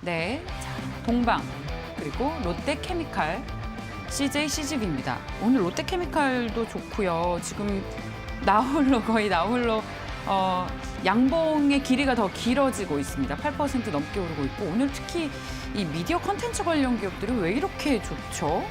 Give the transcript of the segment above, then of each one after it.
네, 자, 동방 그리고 롯데케미칼, CJ CGV입니다. 오늘 롯데케미칼도 좋고요. 지금 나홀로 거의 나홀로 양봉의 길이가 더 길어지고 있습니다. 8% 넘게 오르고 있고 오늘 특히 이 미디어 컨텐츠 관련 기업들이 왜 이렇게 좋죠?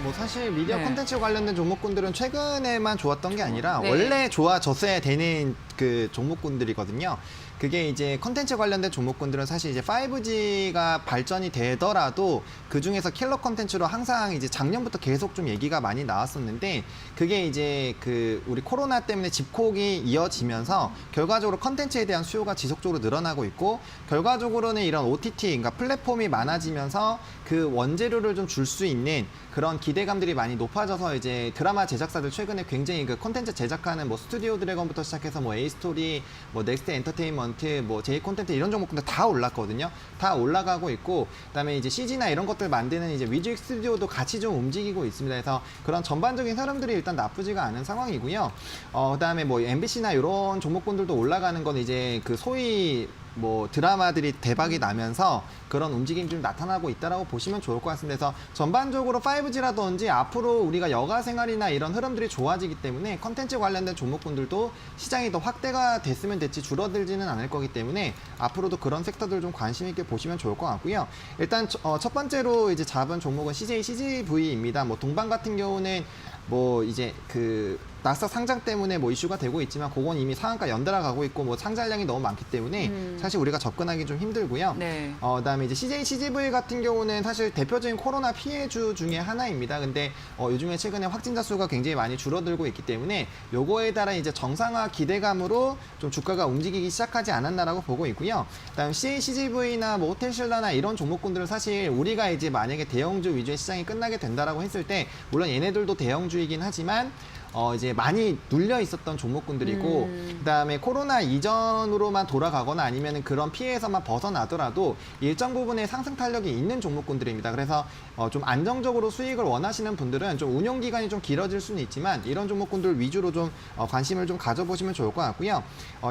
뭐 사실 미디어 네. 콘텐츠 관련된 종목군들은 최근에만 좋았던 게 아니라 네. 원래 좋아졌어야 되는 그 종목군들이거든요. 그게 이제 콘텐츠 관련된 종목군들은 사실 이제 5G가 발전이 되더라도 그 중에서 킬러 콘텐츠로 항상 이제 작년부터 계속 좀 얘기가 많이 나왔었는데 그게 이제 그 우리 코로나 때문에 집콕이 이어지면서 결과적으로 콘텐츠에 대한 수요가 지속적으로 늘어나고 있고 결과적으로는 이런 OTT, 그러니까 플랫폼이 많아지면서 그 원재료를 좀 줄 수 있는 그런 기대감들이 많이 높아져서 이제 드라마 제작사들 최근에 굉장히 그 콘텐츠 제작하는 뭐 스튜디오 드래곤부터 시작해서 뭐 A스토리, 뭐 넥스트 엔터테인먼트, 뭐 J 콘텐츠 이런 종목들 다 올랐거든요. 다 올라가고 있고 그다음에 이제 CG나 이런 것들 만드는 이제 위즈익 스튜디오도 같이 좀 움직이고 있습니다. 그래서 그런 전반적인 흐름들이 일단 나쁘지가 않은 상황이고요. 그다음에 뭐 MBC나 이런 종목군들도 올라가는 건 이제 그 소위 뭐 드라마들이 대박이 나면서 그런 움직임이 좀 나타나고 있다라고 보시면 좋을 것 같습니다. 그래서 전반적으로 5G라든지 앞으로 우리가 여가 생활이나 이런 흐름들이 좋아지기 때문에 컨텐츠 관련된 종목군들도 시장이 더 확대가 됐으면 됐지 줄어들지는 않을 거기 때문에 앞으로도 그런 섹터들 좀 관심 있게 보시면 좋을 것 같고요. 일단 첫 번째로 이제 잡은 종목은 CJ CGV입니다. 뭐 동방 같은 경우는 뭐 이제 그 나스닥 상장 때문에 뭐 이슈가 되고 있지만 그건 이미 상한가 연달아 가고 있고 뭐 상장량이 너무 많기 때문에 사실 우리가 접근하기 좀 힘들고요. 네. 그다음에 이제 CJ CGV 같은 경우는 사실 대표적인 코로나 피해주 중에 하나입니다. 근데 요즘에 최근에 확진자 수가 굉장히 많이 줄어들고 있기 때문에 요거에 따라 이제 정상화 기대감으로 좀 주가가 움직이기 시작하지 않았나라고 보고 있고요. 그다음 CJ CGV나 뭐 호텔신라나 이런 종목군들은 사실 우리가 이제 만약에 대형주 위주의 시장이 끝나게 된다라고 했을 때 물론 얘네들도 대형주이긴 하지만 이제 많이 눌려 있었던 종목군들이고 그다음에 코로나 이전으로만 돌아가거나 아니면 그런 피해에서만 벗어나더라도 일정 부분의 상승 탄력이 있는 종목군들입니다. 그래서 좀 안정적으로 수익을 원하시는 분들은 좀 운용 기간이 좀 길어질 수는 있지만 이런 종목군들 위주로 좀 관심을 좀 가져보시면 좋을 것 같고요.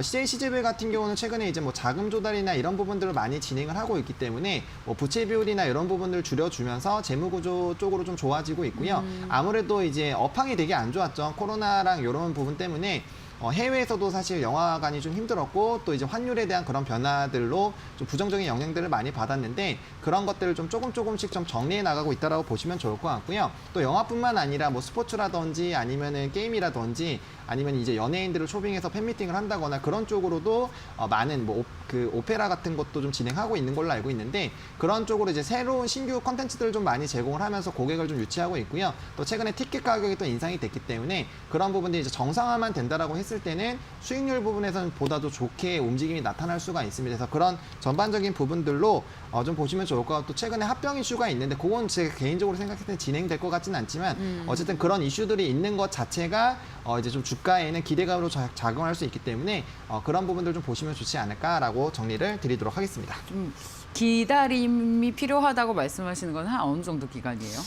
CJ CGV 같은 경우는 최근에 이제 뭐 자금 조달이나 이런 부분들을 많이 진행을 하고 있기 때문에 뭐 부채 비율이나 이런 부분들 줄여주면서 재무 구조 쪽으로 좀 좋아지고 있고요. 아무래도 이제 업황이 되게 안 좋았죠. 코로나랑 이런 부분 때문에 해외에서도 사실 영화관이 좀 힘들었고 또 이제 환율에 대한 그런 변화들로 좀 부정적인 영향들을 많이 받았는데 그런 것들을 좀 조금씩 좀 정리해 나가고 있다라고 보시면 좋을 것 같고요. 또 영화뿐만 아니라 뭐 스포츠라든지 아니면은 게임이라든지 아니면 이제 연예인들을 초빙해서 팬미팅을 한다거나 그런 쪽으로도 많은 뭐 그 오페라 같은 것도 좀 진행하고 있는 걸로 알고 있는데 그런 쪽으로 이제 새로운 신규 콘텐츠들을 좀 많이 제공을 하면서 고객을 좀 유치하고 있고요. 또 최근에 티켓 가격이 또 인상이 됐기 때문에 그런 부분들이 이제 정상화만 된다라고 했을 때는 수익률 부분에서는 보다도 좋게 움직임이 나타날 수가 있습니다. 그래서 그런 전반적인 부분들로 좀 보시면 좋을 것 같고 또 최근에 합병 이슈가 있는데 그건 제가 개인적으로 생각했을 때 진행될 것 같지는 않지만 어쨌든 그런 이슈들이 있는 것 자체가 이제 좀 주가에는 기대감으로 작용할 수 있기 때문에 그런 부분들 좀 보시면 좋지 않을까라고 정리를 드리도록 하겠습니다. 좀 기다림이 필요하다고 말씀하시는 건 한 어느 정도 기간이에요?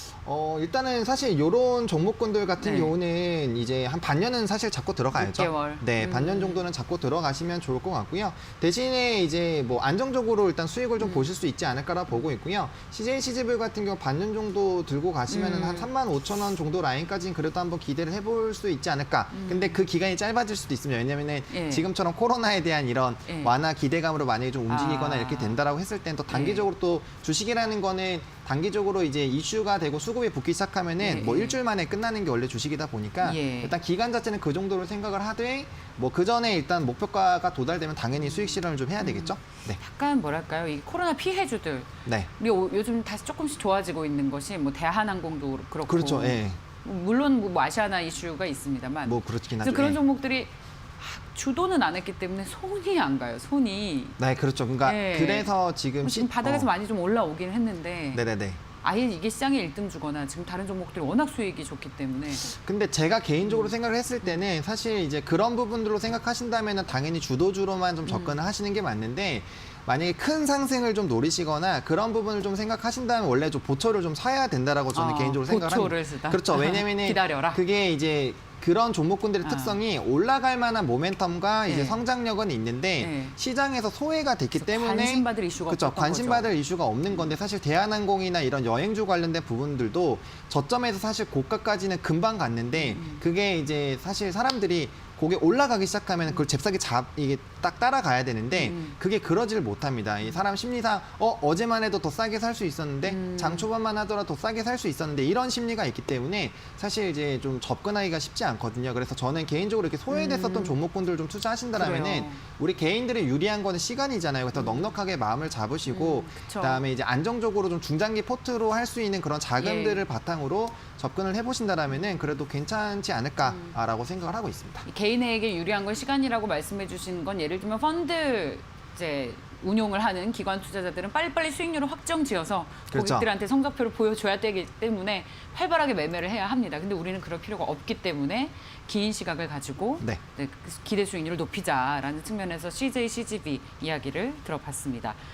일단은 사실 이런 종목군들 같은 네. 경우는 이제 한 반년은 사실 잡고 들어가야죠. 6개월. 네, 반년 정도는 잡고 들어가시면 좋을 것 같고요. 대신에 이제 뭐 안정적으로 일단 수익을 좀 보실 수 있지 않을까라 보고 있고요. CJ CGV 같은 경우 반년 정도 들고 가시면은 한 35,000원 정도 라인까지는 그래도 한번 기대를 해볼 수 있지 않을까. 근데 그 기간이 짧아질 수도 있습니다. 왜냐면은 예. 지금처럼 코로나에 대한 이런 예. 완화 기대감으로 만약에 좀 움직이거나 이렇게 된다라고 했을 땐 또 단기적으로 또 주식이라는 거는 단기적으로 이제 이슈가 되고 수급이 붙기 시작하면은 뭐 일주일 만에 끝나는 게 원래 주식이다 보니까 예. 일단 기간 자체는 그 정도로 생각을 하되 뭐 그 전에 일단 목표가가 도달되면 당연히 수익 실현을 좀 해야 되겠죠. 네. 약간 뭐랄까요? 이 코로나 피해주들 네. 우리 요즘 다시 조금씩 좋아지고 있는 것이 뭐 대한항공도 그렇고 그렇죠. 예. 물론 뭐 아시아나 이슈가 있습니다만 뭐 그렇긴 그래서 하죠. 그런 예. 종목들이 주도는 안 했기 때문에 손이 안 가요. 손이. 네, 그렇죠. 그러니까 예. 그래서 지금 지금 바닥에서 많이 좀 올라오긴 했는데 네네네. 아예 이게 시장의 1등 주거나 지금 다른 종목들이 워낙 수익이 좋기 때문에 근데 제가 개인적으로 생각을 했을 때는 사실 이제 그런 부분들로 생각하신다면은 당연히 주도주로만 좀 접근을 하시는 게 맞는데 만약에 큰 상승을 좀 노리시거나 그런 부분을 좀 생각하신다면 원래 좀 보초를 좀 사야 된다라고 저는 개인적으로 생각을 합니다. 보초를 쓰다. 그렇죠. 왜냐면은 기다려라. 그게 이제 그런 종목군들의 아. 특성이 올라갈 만한 모멘텀과 이제 네. 성장력은 있는데 네. 시장에서 소외가 됐기 때문에 관심받을 이슈가 그렇죠. 없었던 관심받을 이슈가 없는 건데 사실 대한항공이나 이런 여행주 관련된 부분들도 저점에서 사실 고가까지는 금방 갔는데 그게 이제 사실 사람들이 고개 올라가기 시작하면 그걸 잽싸게 이게 딱 따라가야 되는데 그게 그러지를 못합니다. 이 사람 심리상 어제만 해도 더 싸게 살 수 있었는데 장 초반만 하더라도 더 싸게 살 수 있었는데 이런 심리가 있기 때문에 사실 이제 좀 접근하기가 쉽지 않거든요. 그래서 저는 개인적으로 이렇게 소외됐었던 종목군들 좀 투자하신다라면은 그래요. 우리 개인들이 유리한 거는 시간이잖아요. 그래서 넉넉하게 마음을 잡으시고 그쵸. 그다음에 이제 안정적으로 좀 중장기 포트로 할 수 있는 그런 자금들을 예. 바탕으로 접근을 해보신다라면은 그래도 괜찮지 않을까라고 생각을 하고 있습니다. 개인에게 유리한 건 시간이라고 말씀해 주신 건 예를 들면 펀드 이제 운용을 하는 기관 투자자들은 빨리빨리 수익률을 확정 지어서 그렇죠. 고객들한테 성적표를 보여줘야 되기 때문에 활발하게 매매를 해야 합니다. 근데 우리는 그럴 필요가 없기 때문에 긴 시각을 가지고 네. 기대 수익률을 높이자라는 측면에서 CJ, CGV 이야기를 들어봤습니다.